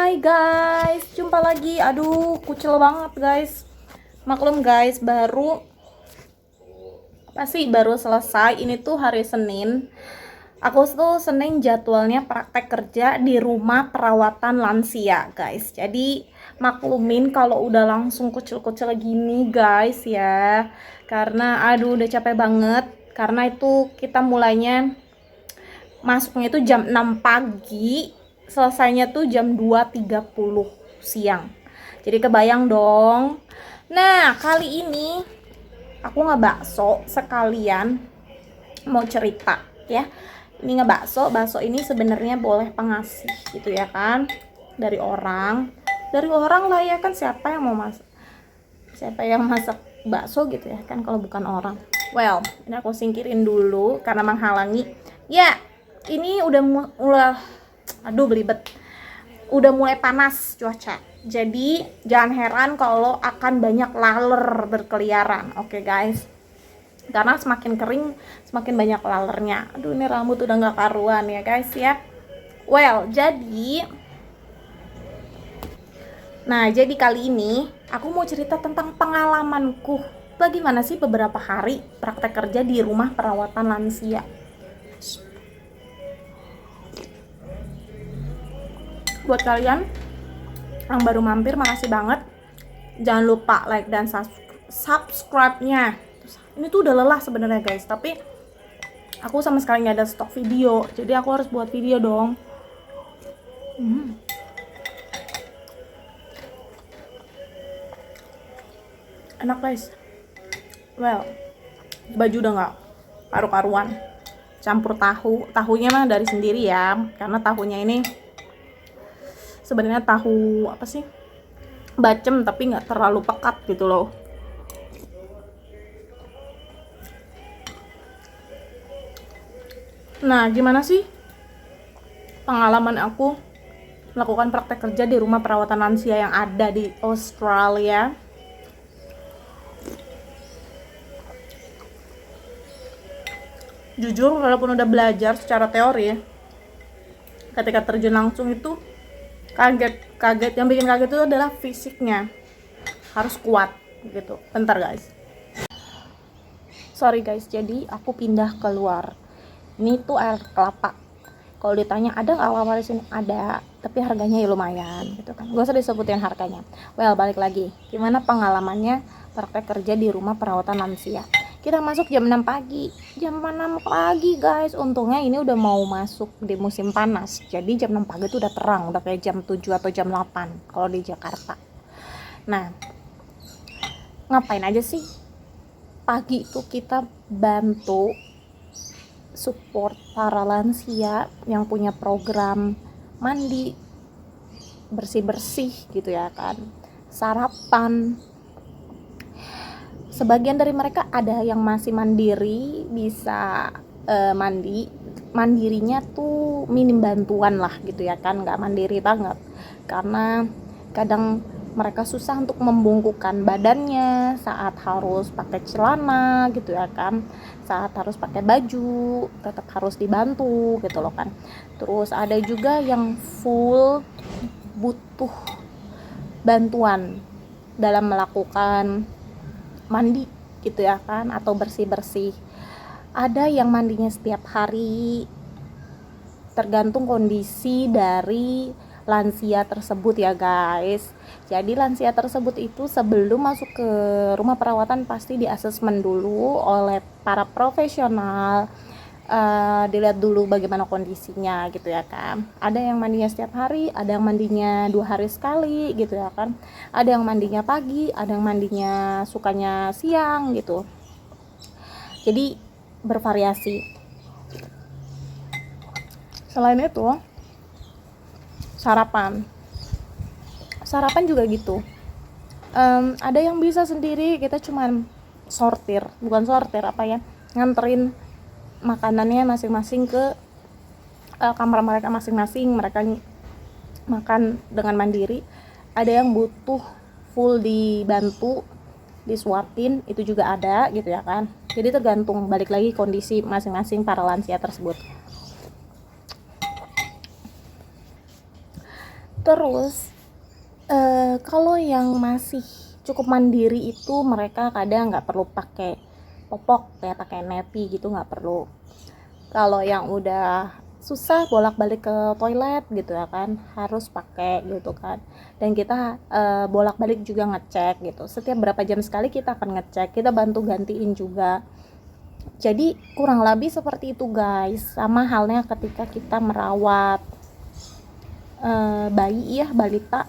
Hai guys, jumpa lagi. Aduh, kucel banget guys. Maklum guys, baru selesai. Ini tuh hari Senin. Aku tuh Senin jadwalnya praktek kerja di rumah perawatan lansia guys. Jadi maklumin kalau udah langsung kucel-kucel gini guys ya. Karena aduh udah capek banget. Karena itu kita mulainya masuknya itu jam 6 pagi, selesainya tuh jam 2.30 siang. Jadi kebayang dong. Nah, kali ini aku ngebakso sekalian mau cerita ya. Ini ngebakso, bakso ini sebenarnya boleh pengasih gitu ya kan. Dari orang lah ya kan, siapa yang masak bakso gitu ya kan kalau bukan orang. Well, ini aku singkirin dulu karena menghalangi. Ya, ini udah aduh belibet. Udah mulai panas cuaca. Jadi jangan heran kalau akan banyak laler berkeliaran. Oke guys. Karena semakin kering semakin banyak lalernya. Aduh, ini rambut udah nggak karuan ya guys ya. Well, jadi kali ini aku mau cerita tentang pengalamanku. Bagaimana sih beberapa hari praktek kerja di rumah perawatan lansia. Buat kalian yang baru mampir, makasih banget. Jangan lupa like dan subscribe-nya. Ini tuh udah lelah sebenarnya guys, tapi aku sama sekali nggak ada stok video, jadi aku harus buat video dong. Enak guys. Well, baju udah nggak karu-karuan. Campur tahunya mah dari sendiri ya, karena tahunya ini sebenarnya tahu apa sih, bacem tapi nggak terlalu pekat gitu loh. Nah, gimana sih pengalaman aku melakukan praktek kerja di rumah perawatan lansia yang ada di Australia? Jujur, walaupun udah belajar secara teori, ketika terjun langsung itu kaget. Yang bikin kaget itu adalah fisiknya, harus kuat gitu. Bentar guys, sorry guys, jadi aku pindah keluar. Ini tuh air kelapa. Kalau ditanya ada nggak lawar di sini, ada, tapi harganya ya lumayan gitu kan. Gak usah disebutin harganya. Well, balik lagi, gimana pengalamannya praktek kerja di rumah perawatan lansia. Kita masuk jam 6 pagi. Jam 6 pagi guys. Untungnya ini udah mau masuk di musim panas. Jadi jam 6 pagi itu udah terang, udah kayak jam 7 atau jam 8 kalau di Jakarta. Nah, ngapain aja sih? Pagi itu kita bantu support para lansia yang punya program mandi, bersih-bersih gitu ya kan, sarapan. Sebagian dari mereka ada yang masih mandiri, bisa mandirinya tuh minim bantuan lah gitu ya kan, nggak mandiri banget karena kadang mereka susah untuk membungkukkan badannya saat harus pakai celana gitu ya kan, saat harus pakai baju tetap harus dibantu gitu loh kan. Terus ada juga yang full butuh bantuan dalam melakukan mandi gitu ya kan, atau bersih-bersih. Ada yang mandinya setiap hari, tergantung kondisi dari lansia tersebut ya guys. Jadi lansia tersebut itu sebelum masuk ke rumah perawatan pasti di asesmen dulu oleh para profesional. Dilihat dulu bagaimana kondisinya gitu ya kan. Ada yang mandinya setiap hari, ada yang mandinya 2 hari sekali gitu ya kan. Ada yang mandinya pagi, ada yang mandinya sukanya siang gitu. Jadi bervariasi. Selain itu, sarapan juga gitu. Ada yang bisa sendiri, kita cuman nganterin makanannya masing-masing ke kamar mereka masing-masing, mereka makan dengan mandiri. Ada yang butuh full dibantu, disuapin, itu juga ada gitu ya kan. Jadi tergantung, balik lagi kondisi masing-masing para lansia tersebut. Terus kalau yang masih cukup mandiri itu mereka kadang nggak perlu pakai popok ya, pakai neti gitu nggak perlu. Kalau yang udah susah bolak-balik ke toilet gitu ya kan, harus pakai gitu kan. Dan kita bolak-balik juga ngecek gitu, setiap berapa jam sekali kita akan ngecek, kita bantu gantiin juga. Jadi kurang lebih seperti itu guys, sama halnya ketika kita merawat bayi ya, balita.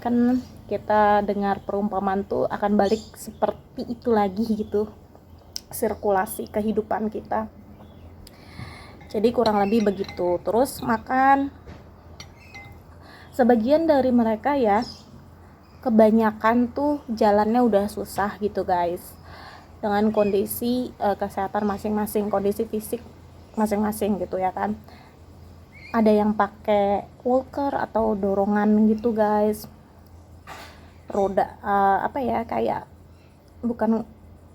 Kan kita dengar perumpamaan tuh akan balik seperti itu lagi gitu, sirkulasi kehidupan kita. Jadi kurang lebih begitu. Terus makan, sebagian dari mereka ya, kebanyakan tuh jalannya udah susah gitu guys, dengan kondisi kesehatan masing-masing, kondisi fisik masing-masing gitu ya kan. Ada yang pakai walker atau dorongan gitu guys, roda apa ya, kayak bukan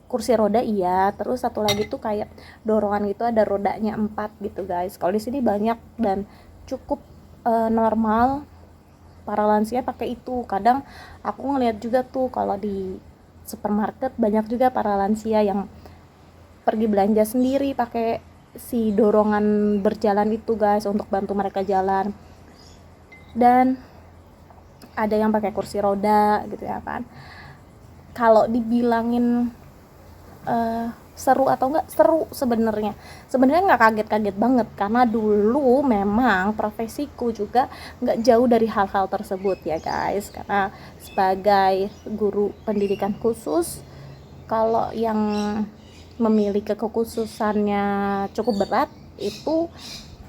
kursi roda iya, terus satu lagi tuh kayak dorongan gitu, ada rodanya 4 gitu guys. Kalau di sini banyak dan cukup normal para lansia pakai itu. Kadang aku ngeliat juga tuh kalau di supermarket banyak juga para lansia yang pergi belanja sendiri pakai si dorongan berjalan itu guys, untuk bantu mereka jalan. Dan ada yang pakai kursi roda gitu ya kan. Kalau dibilangin seru atau enggak, seru sebenarnya nggak kaget-kaget banget, karena dulu memang profesiku juga nggak jauh dari hal-hal tersebut ya guys. Karena sebagai guru pendidikan khusus, kalau yang memiliki kekhususannya cukup berat itu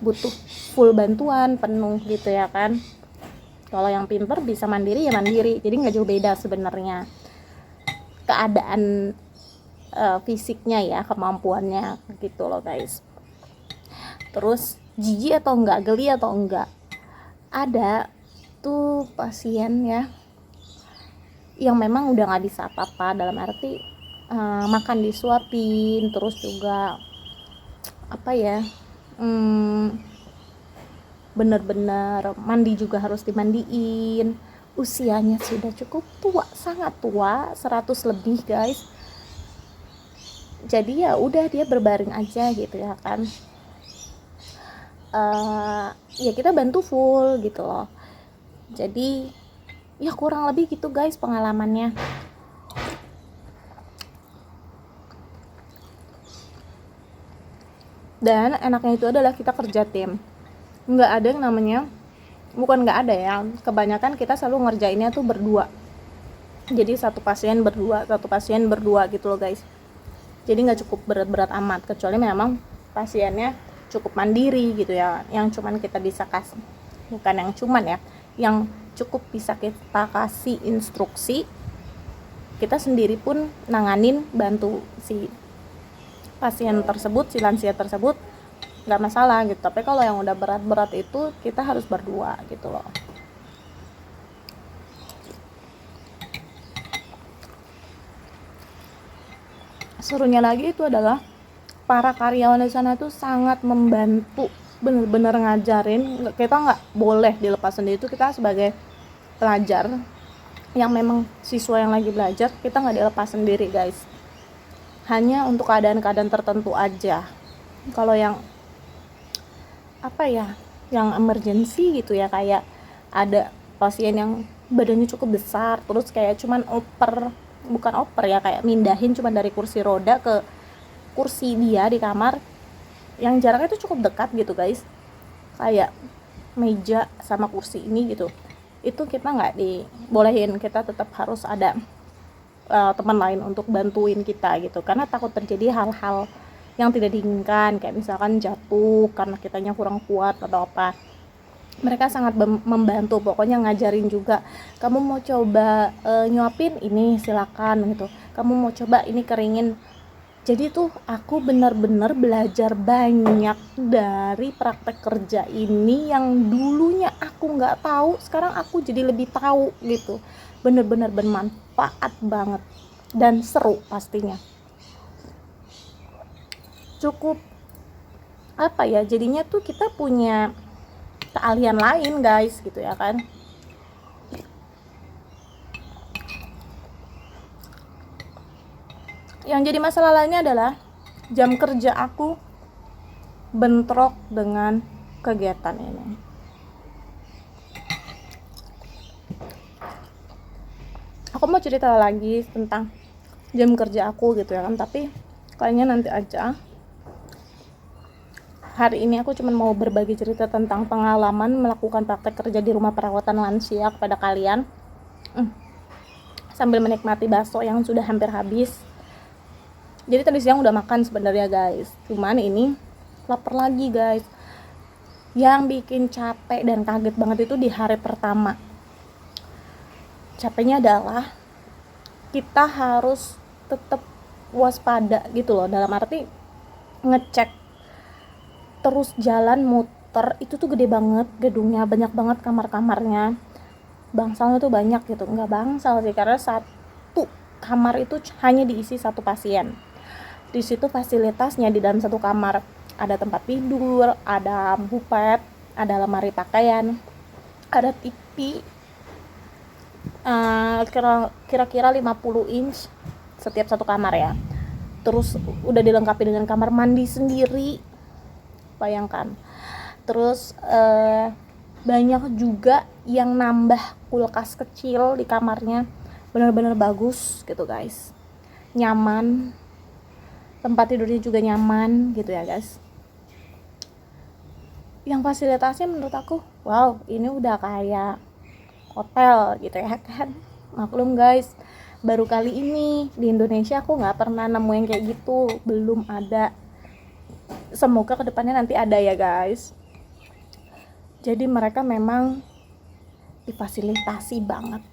butuh full bantuan penuh gitu ya kan. Kalau yang pinter bisa mandiri ya mandiri, jadi nggak jauh beda sebenarnya keadaan fisiknya ya, kemampuannya gitu loh guys. Terus jijik atau enggak, geli atau enggak, ada tuh pasien ya yang memang udah nggak bisa apa-apa, dalam arti makan disuapin, terus juga apa ya, bener-bener mandi juga harus dimandiin, usianya sudah cukup tua, sangat tua, 100 lebih guys. Jadi ya udah dia berbaring aja gitu ya kan. Ya kita bantu full gitu loh. Jadi ya kurang lebih gitu guys pengalamannya. Dan enaknya itu adalah kita kerja tim, nggak ada yang namanya, bukan nggak ada ya, kebanyakan kita selalu ngerjainnya tuh berdua. Jadi satu pasien berdua gitu loh guys. Jadi nggak cukup berat-berat amat, kecuali memang pasiennya cukup mandiri gitu ya, yang cuman kita bisa kasih, bukan yang cuman ya, yang cukup bisa kita kasih instruksi, kita sendiri pun nanganin, bantu si pasien tersebut, si lansia tersebut, nggak masalah gitu. Tapi kalau yang udah berat-berat itu kita harus berdua gitu loh. Serunya lagi itu adalah para karyawan di sana tuh sangat membantu, bener-bener ngajarin. Kita nggak boleh dilepas sendiri, itu kita sebagai pelajar yang memang siswa yang lagi belajar, kita nggak dilepas sendiri guys, hanya untuk keadaan-keadaan tertentu aja. Kalau yang apa ya, yang emergency gitu ya, kayak ada pasien yang badannya cukup besar, terus kayak cuman bukan oper ya, kayak mindahin cuman dari kursi roda ke kursi dia di kamar, yang jaraknya itu cukup dekat gitu guys, kayak meja sama kursi ini gitu, itu kita nggak dibolehin, kita tetap harus ada teman lain untuk bantuin kita gitu, karena takut terjadi hal-hal yang tidak diinginkan, kayak misalkan jatuh karena kitanya kurang kuat atau apa. Mereka sangat membantu, pokoknya ngajarin juga, kamu mau coba nyuapin ini silakan gitu, kamu mau coba ini keringin. Jadi tuh aku benar-benar belajar banyak dari praktek kerja ini, yang dulunya aku nggak tahu, sekarang aku jadi lebih tahu gitu. Benar-benar bermanfaat banget dan seru pastinya. Cukup apa ya, jadinya tuh kita punya keahlian lain guys gitu ya kan. Yang jadi masalah lainnya adalah jam kerja aku bentrok dengan kegiatan ini. Aku mau cerita lagi tentang jam kerja aku gitu ya kan, tapi kayaknya nanti aja. Hari ini aku cuma mau berbagi cerita tentang pengalaman melakukan praktek kerja di rumah perawatan lansia kepada kalian, sambil menikmati bakso yang sudah hampir habis. Jadi tadi siang udah makan sebenarnya guys, cuman ini lapar lagi guys. Yang bikin capek dan kaget banget itu di hari pertama. Capeknya adalah kita harus tetap waspada gitu loh, dalam arti ngecek terus jalan muter. Itu tuh gede banget gedungnya, banyak banget kamar-kamarnya, bangsalnya tuh banyak gitu. Nggak bangsal sih, karena satu kamar itu hanya diisi satu pasien. Di situ fasilitasnya di dalam satu kamar ada tempat tidur, ada bufet, ada lemari pakaian, ada TV, kira-kira 50 inch setiap satu kamar ya. Terus udah dilengkapi dengan kamar mandi sendiri, bayangkan. Terus banyak juga yang nambah kulkas kecil di kamarnya, benar-benar bagus gitu guys, nyaman. Tempat tidurnya juga nyaman gitu ya guys. Yang fasilitasnya menurut aku, wow, ini udah kayak hotel gitu ya kan. Maklum guys, baru kali ini di Indonesia aku nggak pernah nemu yang kayak gitu, belum ada. Semoga kedepannya nanti ada ya guys. Jadi mereka memang difasilitasi banget.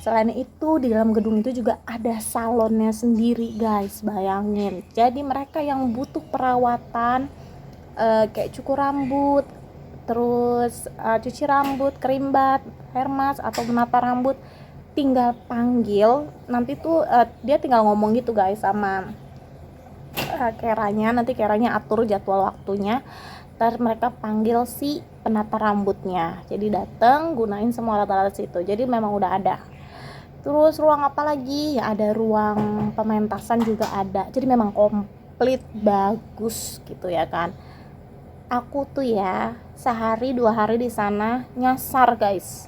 Selain itu di dalam gedung itu juga ada salonnya sendiri guys, bayangin. Jadi mereka yang butuh perawatan kayak cukur rambut, terus cuci rambut, kerimbat, hair mask atau menata rambut, tinggal panggil. Nanti tuh dia tinggal ngomong gitu guys sama keranya, nanti keranya atur jadwal waktunya. Ntar mereka panggil si penata rambutnya, jadi datang gunain semua alat-alat situ. Jadi memang udah ada. Terus ruang apa lagi ya, ada ruang pementasan juga ada. Jadi memang komplit, bagus gitu ya kan. Aku tuh ya sehari 2 hari di sana nyasar guys.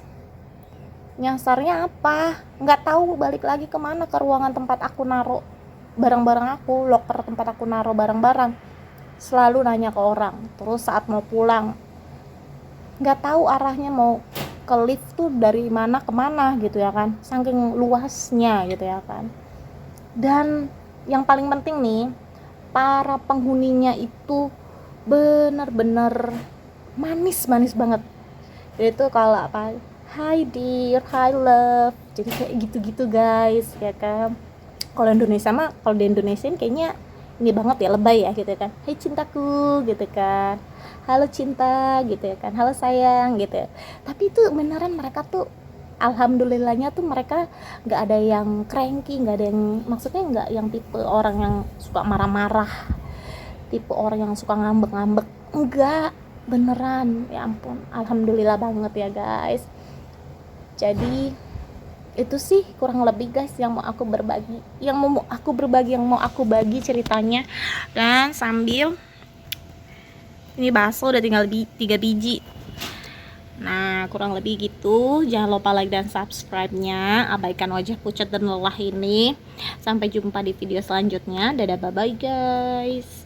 Nyasarnya apa? Nggak tahu balik lagi kemana, ke ruangan tempat aku naruh barang-barang aku, loker tempat aku naruh barang-barang. Selalu nanya ke orang. Terus saat mau pulang nggak tahu arahnya mau ke lift tuh dari mana ke mana gitu ya kan, saking luasnya gitu ya kan. Dan yang paling penting nih, para penghuninya itu benar-benar manis banget. Jadi tuh kalau apa, hi dear, hi love, jadi kayak gitu-gitu guys ya kan. Kalau Indonesia mah, kalau di Indonesia kayaknya ini banget ya, lebay ya gitu kan, hai cintaku gitu kan, halo cinta gitu ya kan, halo sayang gitu ya. Tapi itu beneran mereka tuh alhamdulillahnya tuh mereka nggak ada yang cranky, nggak ada yang, maksudnya nggak yang tipe orang yang suka marah-marah, tipe orang yang suka ngambek-ngambek, enggak, beneran. Ya ampun, alhamdulillah banget ya guys. Jadi itu sih kurang lebih guys yang mau aku berbagi, yang mau aku bagi ceritanya. Dan sambil ini bakso udah tinggal 3 biji. Nah kurang lebih gitu. Jangan lupa like dan subscribe-nya. Abaikan wajah pucat dan lelah ini. Sampai jumpa di video selanjutnya. Dadah, bye bye guys.